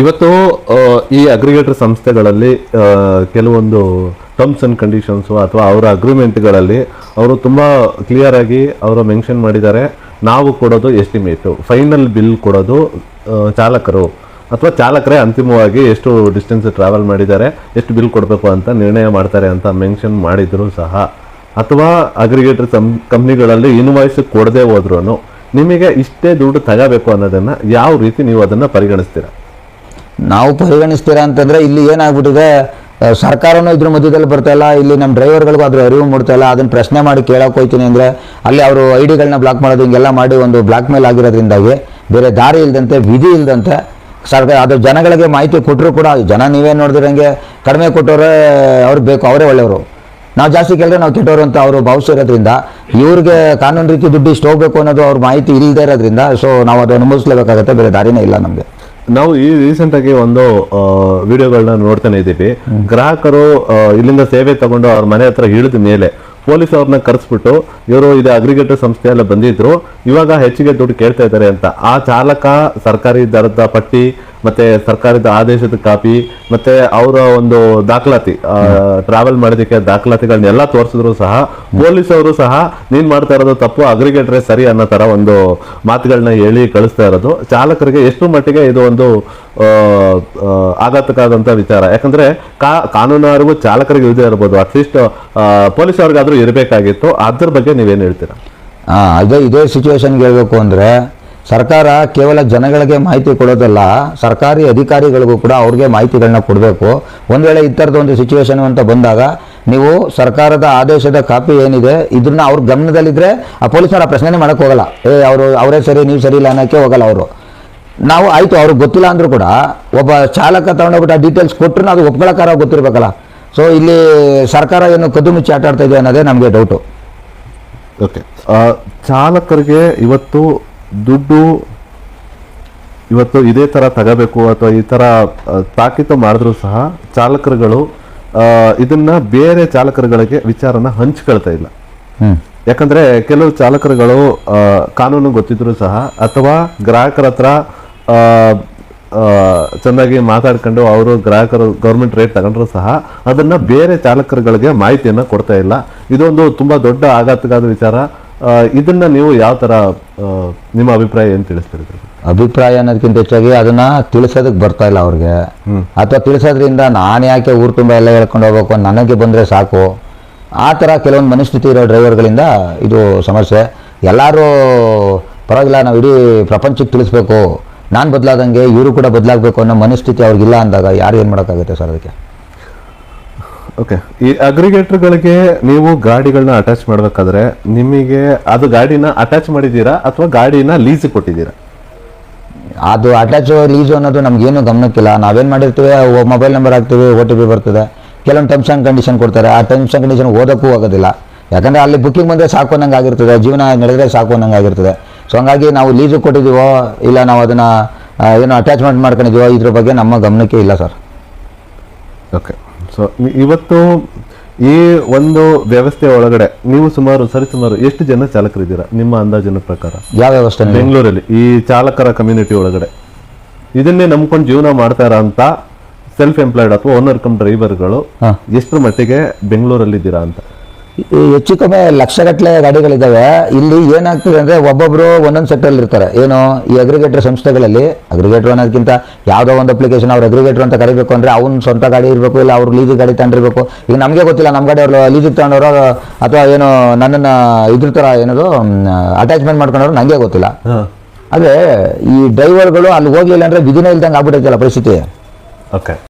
ಇವತ್ತು ಈ ಅಗ್ರಿಗೇಟರ್ ಸಂಸ್ಥೆಗಳಲ್ಲಿ ಕೆಲವೊಂದು ಟರ್ಮ್ಸ್ ಅಂಡ್ ಕಂಡೀಷನ್ಸು ಅಥವಾ ಅವರ ಅಗ್ರಿಮೆಂಟ್ಗಳಲ್ಲಿ ಅವರು ತುಂಬ ಕ್ಲಿಯರ್ ಆಗಿ ಅವರು ಮೆನ್ಷನ್ ಮಾಡಿದ್ದಾರೆ. ನಾವು ಕೊಡೋದು ಎಸ್ಟಿಮೇಟು, ಫೈನಲ್ ಬಿಲ್ ಕೊಡೋದು ಚಾಲಕರು ಅಥವಾ ಚಾಲಕರೇ ಅಂತಿಮವಾಗಿ ಎಷ್ಟು ಡಿಸ್ಟೆನ್ಸ್ ಟ್ರಾವೆಲ್ ಮಾಡಿದ್ದಾರೆ, ಎಷ್ಟು ಬಿಲ್ ಕೊಡಬೇಕು ಅಂತ ನಿರ್ಣಯ ಮಾಡ್ತಾರೆ ಅಂತ ಮೆನ್ಷನ್ ಮಾಡಿದ್ರು ಸಹ, ಅಥವಾ ಅಗ್ರಿಗೇಟರ್ ಕಂಪ್ನಿಗಳಲ್ಲಿ ಇನ್ವಾಯ್ಸ್ ಕೊಡದೆ ಹೋದ್ರೂ ನಿಮಗೆ ಇಷ್ಟೇ ದುಡ್ಡು ತಗೋಬೇಕು ಅನ್ನೋದನ್ನು ಯಾವ ರೀತಿ ನೀವು ಅದನ್ನು ಪರಿಗಣಿಸ್ತೀರಾ? ನಾವು ಪರಿಗಣಿಸ್ತೀರಾ ಅಂತಂದರೆ ಇಲ್ಲಿ ಏನಾಗ್ಬಿಟ್ಟಿದೆ, ಸರ್ಕಾರನೂ ಇದ್ರ ಮಧ್ಯದಲ್ಲಿ ಬರ್ತಾ ಇಲ್ಲ, ಇಲ್ಲಿ ನಮ್ಮ ಡ್ರೈವರ್ಗಳಿಗೂ ಅದ್ರ ಅರಿವು ಮೂಡ್ತಾ ಇಲ್ಲ. ಅದನ್ನು ಪ್ರಶ್ನೆ ಮಾಡಿ ಕೇಳೋಕೆ ಹೋಗ್ತೀನಿ ಅಂದರೆ ಅಲ್ಲಿ ಅವರು ID ಗಳನ್ನ ಬ್ಲಾಕ್ ಮಾಡೋದು ಹಿಂಗೆಲ್ಲ ಮಾಡಿ ಒಂದು ಬ್ಲಾಕ್ ಮೇಲ್ ಆಗಿರೋದ್ರಿಂದಾಗಿ ಬೇರೆ ದಾರಿ ಇಲ್ಲದಂತೆ ವಿಧಿ ಇಲ್ಲದಂತೆ ಸರ್ಕಾರ ಅದು ಜನಗಳಿಗೆ ಮಾಹಿತಿ ಕೊಟ್ಟರು ಕೂಡ ಜನ ನೀವೇ ನೋಡಿದ್ರಂಗೆ ಕಡಿಮೆ ಕೊಟ್ಟವ್ರೆ ಅವ್ರಿಗೆ ಬೇಕು, ಅವರೇ ಒಳ್ಳೆಯವರು, ನಾವು ಜಾಸ್ತಿ ಕೇಳಿದ್ರೆ ನಾವು ಕೆಟ್ಟವರು ಅಂತ ಅವರು ಭಾವಿಸಿರೋದ್ರಿಂದ ಇವ್ರಿಗೆ ಕಾನೂನು ರೀತಿ ದುಡ್ಡು ಇಷ್ಟು ಹೋಗಬೇಕು ಅನ್ನೋದು ಅವ್ರ ಮಾಹಿತಿ ಇಲ್ಲದೆ ಇರೋದ್ರಿಂದ ಸೊ ನಾವು ಅದು ಅನುಭವಿಸ್ಲೇಬೇಕಾಗತ್ತೆ, ಬೇರೆ ದಾರಿನೇ ಇಲ್ಲ ನಮಗೆ. ನಾವು ಈ ರೀಸೆಂಟ್ ಆಗಿ ಒಂದು ವಿಡಿಯೋಗಳನ್ನ ನೋಡ್ತಾನೆ ಇದ್ದೀವಿ. ಗ್ರಾಹಕರು ಇಲ್ಲಿಂದ ಸೇವೆ ತಗೊಂಡು ಅವ್ರ ಮನೆ ಹತ್ರ ಇಳಿದ ಮೇಲೆ ಪೊಲೀಸ್ ಅವ್ರನ್ನ ಕರೆಸ್ಬಿಟ್ಟು ಇವರು ಇದು ಅಗ್ರಿಗೇಟರ್ ಸಂಸ್ಥೆಯಲ್ಲ ಬಂದಿದ್ರು, ಇವಾಗ ಹೆಚ್ಚಿಗೆ ದುಡ್ಡು ಕೇಳ್ತಾ ಇದ್ದಾರೆ ಅಂತ ಆ ಚಾಲಕ ಸರ್ಕಾರಿ ದರದ ಪಟ್ಟಿ ಮತ್ತೆ ಸರ್ಕಾರದ ಆದೇಶದ ಕಾಪಿ ಮತ್ತೆ ಅವರ ಒಂದು ದಾಖಲಾತಿ ಟ್ರಾವೆಲ್ ಮಾಡೋದಕ್ಕೆ ದಾಖಲಾತಿಗಳನ್ನೆಲ್ಲ ತೋರಿಸಿದ್ರು ಸಹ ಪೊಲೀಸ್ ಅವರು ಸಹ ನೀನ್ ಮಾಡ್ತಾ ಇರೋದು ತಪ್ಪು, ಅಗ್ರಿಗೇಟರೇ ಸರಿ ಅನ್ನೋ ತರ ಒಂದು ಮಾತುಗಳನ್ನ ಹೇಳಿ ಕಳಿಸ್ತಾ ಇರೋದು ಚಾಲಕರಿಗೆ ಎಷ್ಟು ಮಟ್ಟಿಗೆ ಇದು ಒಂದು ಆಘಾತಕಾದಂತ ವಿಚಾರ. ಯಾಕಂದ್ರೆ ಕಾನೂನಾರಿಗೂ ಚಾಲಕರಿಗೆ ಇಲ್ಲದೆ ಇರ್ಬೋದು, ಅಟ್ಲೀಸ್ಟ್ ಪೊಲೀಸ್ ಅವ್ರಿಗಾದ್ರೂ ಇರಬೇಕಾಗಿತ್ತು. ಅದ್ರ ಬಗ್ಗೆ ನೀವೇನು ಹೇಳ್ತೀರಾ? ಇದೇ ಸಿಚುವೇಶನ್ಗೆ ಹೇಳ್ಬೇಕು ಅಂದರೆ ಸರ್ಕಾರ ಕೇವಲ ಜನಗಳಿಗೆ ಮಾಹಿತಿ ಕೊಡೋದಲ್ಲ, ಸರ್ಕಾರಿ ಅಧಿಕಾರಿಗಳಿಗೂ ಕೂಡ ಅವ್ರಿಗೆ ಮಾಹಿತಿಗಳನ್ನ ಕೊಡಬೇಕು. ಒಂದು ವೇಳೆ ಈ ಥರದ ಒಂದು ಸಿಚುವೇಶನ್ ಅಂತ ಬಂದಾಗ ನೀವು ಸರ್ಕಾರದ ಆದೇಶದ ಕಾಪಿ ಏನಿದೆ ಇದನ್ನ ಅವ್ರ ಗಮನದಲ್ಲಿದ್ದರೆ ಆ ಪೊಲೀಸರು ಆ ಪ್ರಶ್ನೆನೇ ಮಾಡೋಕ್ಕೆ ಹೋಗಲ್ಲ, ಅವರೇ ಸರಿ ನೀವು ಸರಿ ಇಲ್ಲ ಅನ್ನೋಕ್ಕೆ ಹೋಗಲ್ಲ ಅವರು. ನಾವು ಆಯಿತು ಅವ್ರಿಗೆ ಗೊತ್ತಿಲ್ಲ ಅಂದರೂ ಕೂಡ ಒಬ್ಬ ಚಾಲಕ ತಗೊಂಡೋಗ್ಬಿಟ್ಟು ಆ ಡೀಟೇಲ್ಸ್ ಕೊಟ್ಟರು ಅದು ಒಪ್ಕೊಳ್ಳೋಕ್ಕಾರ ಗೊತ್ತಿರಬೇಕಲ್ಲ. ಸೊ ಇಲ್ಲಿ ಸರ್ಕಾರ ಏನು ಕದ್ದು ಮುಚ್ಚಿ ಆಟ ಆಡ್ತಾ ಇದೆ ಅನ್ನೋದೇ ನಮಗೆ ಡೌಟು. ಓಕೆ, ಚಾಲಕರಿಗೆ ಇವತ್ತು ದುಡ್ಡು ಇವತ್ತು ಇದೇ ಥರ ತಗೋಬೇಕು ಅಥವಾ ಈ ಥರ ತಾಕೀತು ಮಾಡಿದ್ರು ಸಹ ಚಾಲಕರುಗಳು ಇದನ್ನ ಬೇರೆ ಚಾಲಕರುಗಳಿಗೆ ವಿಚಾರನ ಹಂಚ್ಕೊಳ್ತಾ ಇಲ್ಲ. ಯಾಕಂದ್ರೆ ಕೆಲವು ಚಾಲಕರುಗಳು ಕಾನೂನು ಗೊತ್ತಿದ್ರು ಸಹ ಅಥವಾ ಗ್ರಾಹಕರ ಹತ್ರ ಚೆನ್ನಾಗಿ ಮಾತಾಡ್ಕೊಂಡು ಅವರು ಗ್ರಾಹಕರು ಗೌರ್ಮೆಂಟ್ ರೇಟ್ ತಗೊಂಡ್ರು ಸಹ ಅದನ್ನ ಬೇರೆ ಚಾಲಕರುಗಳಿಗೆ ಮಾಹಿತಿಯನ್ನ ಕೊಡ್ತಾ ಇಲ್ಲ. ಇದೊಂದು ತುಂಬಾ ದೊಡ್ಡ ಆಘಾತಕಾದ ವಿಚಾರ. ಇದನ್ನ ನೀವು ಯಾವ ತರ ನಿಮ್ಮ ಅಭಿಪ್ರಾಯ ಏನು ತಿಳಿಸ್ತೀರಿ? ಅಭಿಪ್ರಾಯ ಅನ್ನೋದಕ್ಕಿಂತ ಹೆಚ್ಚಾಗಿ ಅದನ್ನ ತಿಳಿಸೋದಕ್ಕೆ ಬರ್ತಾ ಇಲ್ಲ ಅವ್ರಿಗೆ, ಅಥವಾ ತಿಳಿಸೋದ್ರಿಂದ ನಾನು ಯಾಕೆ ಊರು ತುಂಬ ಎಲ್ಲ ಹೇಳ್ಕೊಂಡು ಹೋಗ್ಬೇಕು, ನನಗೆ ಬಂದರೆ ಸಾಕು, ಆ ಥರ ಕೆಲವೊಂದು ಮನಸ್ಥಿತಿ ಇರೋ ಡ್ರೈವರ್ಗಳಿಂದ ಇದು ಸಮಸ್ಯೆ. ಎಲ್ಲರೂ ಪರವಾಗಿಲ್ಲ, ನಾವು ಇಡೀ ಪ್ರಪಂಚಕ್ಕೆ ತಿಳಿಸ್ಬೇಕು, ನಾನು ಬದಲಾದಂಗೆ ಇವರು ಕೂಡ ಬದಲಾಗಬೇಕು ಅನ್ನೋ ಮನಸ್ಥಿತಿ ಅವ್ರಿಗಿಲ್ಲ ಅಂದಾಗ ಯಾರು ಏನು ಮಾಡೋಕ್ಕಾಗುತ್ತೆ ಸರ್ ಅದಕ್ಕೆ? ಓಕೆ, ಈ ಅಗ್ರಿಗೇಟರ್ಗಳಿಗೆ ನೀವು ಗಾಡಿಗಳನ್ನ ಅಟ್ಯಾಚ್ ಮಾಡಬೇಕಾದ್ರೆ ನಿಮಗೆ ಅದು ಗಾಡಿನ ಅಟ್ಯಾಚ್ ಮಾಡಿದ್ದೀರಾ ಅಥವಾ ಗಾಡಿನ ಲೀಸ್ ಕೊಟ್ಟಿದ್ದೀರಾ? ಅದು ಅಟ್ಯಾಚ್ ಲೀಸು ಅನ್ನೋದು ನಮಗೇನು ಗಮನಕ್ಕಿಲ್ಲ. ನಾವೇನು ಮಾಡಿರ್ತೀವಿ, ಮೊಬೈಲ್ ನಂಬರ್ ಹಾಕ್ತೀವಿ, OTP ಬರ್ತದೆ, ಕೆಲವೊಂದು ಟರ್ಮ್ಸ್ ಆ್ಯಂಡ್ ಕಂಡೀಷನ್ ಕೊಡ್ತಾರೆ, ಆ ಟರ್ಮ್ಸ್ ಆ್ಯಂಡ್ ಕಂಡೀಷನ್ ಓದೋಕ್ಕೂ ಆಗೋದಿಲ್ಲ. ಯಾಕಂದರೆ ಅಲ್ಲಿ ಬುಕ್ಕಿಂಗ್ ಬಂದರೆ ಸಾಕು ಅನ್ನಂಗೆ ಆಗಿರ್ತದೆ, ಜೀವನ ನಡೆದರೆ ಸಾಕು ಅನ್ನಂಗೆ ಆಗಿರ್ತದೆ. ಸೊ ಹಂಗಾಗಿ ನಾವು ಲೀಸು ಕೊಟ್ಟಿದ್ದೀವೋ ಇಲ್ಲ ನಾವು ಅದನ್ನು ಏನೋ ಅಟ್ಯಾಚ್ಮೆಂಟ್ ಮಾಡ್ಕೊಂಡಿದ್ದೀವೋ ಇದ್ರ ಬಗ್ಗೆ ನಮ್ಮ ಗಮನಕ್ಕೆ ಇಲ್ಲ ಸರ್. ಓಕೆ, ಸೊ ಇವತ್ತು ಈ ಒಂದು ವ್ಯವಸ್ಥೆ ಒಳಗಡೆ ನೀವು ಸರಿಸುಮಾರು ಎಷ್ಟು ಜನ ಚಾಲಕರಿದ್ದೀರಾ ನಿಮ್ಮ ಅಂದಾಜಿನ ಪ್ರಕಾರ? ಯಾವ ವ್ಯವಸ್ಥೆ? ಬೆಂಗಳೂರಲ್ಲಿ ಈ ಚಾಲಕರ ಕಮ್ಯುನಿಟಿ ಒಳಗಡೆ ಇದನ್ನೇ ನಂಬ್ಕೊಂಡು ಜೀವನ ಮಾಡ್ತಾರ ಅಂತ ಸೆಲ್ಫ್ ಎಂಪ್ಲಾಯ್ಡ್ ಅಥವಾ ಓನರ್ ಕಮ್ ಡ್ರೈವರ್ಗಳು ಎಷ್ಟು ಮಟ್ಟಿಗೆ ಬೆಂಗಳೂರಲ್ಲಿ ಇದ್ದೀರಾ ಅಂತ? ಹೆಚ್ಚು ಕಮ್ಮಿ ಲಕ್ಷಗಟ್ಟಲೆ ಗಾಡಿಗಳಿದ್ದಾವೆ. ಇಲ್ಲಿ ಏನಾಗ್ತದೆ ಅಂದರೆ ಒಬ್ಬೊಬ್ಬರು ಒಂದೊಂದು ಸೆಕ್ಟರಲ್ಲಿ ಇರ್ತಾರೆ. ಏನು ಈ ಅಗ್ರಿಗೇಟರ್ ಸಂಸ್ಥೆಗಳಲ್ಲಿ ಅಗ್ರಿಗೇಟರ್ ಅನ್ನೋದಕ್ಕಿಂತ ಯಾವುದೋ ಒಂದು ಅಪ್ಲಿಕೇಶನ್ ಅವ್ರು ಅಗ್ರಿಗೇಟರ್ ಅಂತ ಕರಿಬೇಕು ಅಂದರೆ ಅವ್ನು ಸ್ವಂತ ಗಾಡಿ ಇರಬೇಕು, ಇಲ್ಲ ಅವ್ರು ಲೀಸಿಗೆ ಗಾಡಿ ತಗೊಂಡಿರ್ಬೇಕು. ಈಗ ನಮಗೆ ಗೊತ್ತಿಲ್ಲ, ನಮ್ಮ ಗಾಡಿ ಅವ್ರು ಲೀಸಿಗೆ ತಗೊಂಡವರು ಅಥವಾ ಏನು ನನ್ನನ್ನು ಇದ್ರ ಥರ ಏನದು ಅಟ್ಯಾಚ್ಮೆಂಟ್ ಮಾಡ್ಕೊಂಡವ್ರು ನನಗೆ ಗೊತ್ತಿಲ್ಲ. ಆದರೆ ಈ ಡ್ರೈವರ್ಗಳು ಅಲ್ಲಿ ಹೋಗಲಿಲ್ಲ ಅಂದರೆ ವಿಧಿನೇ ಇಲ್ದಂಗೆ ಆಗ್ಬಿಟ್ಟೈತಲ್ಲ ಪರಿಸ್ಥಿತಿ. ಓಕೆ.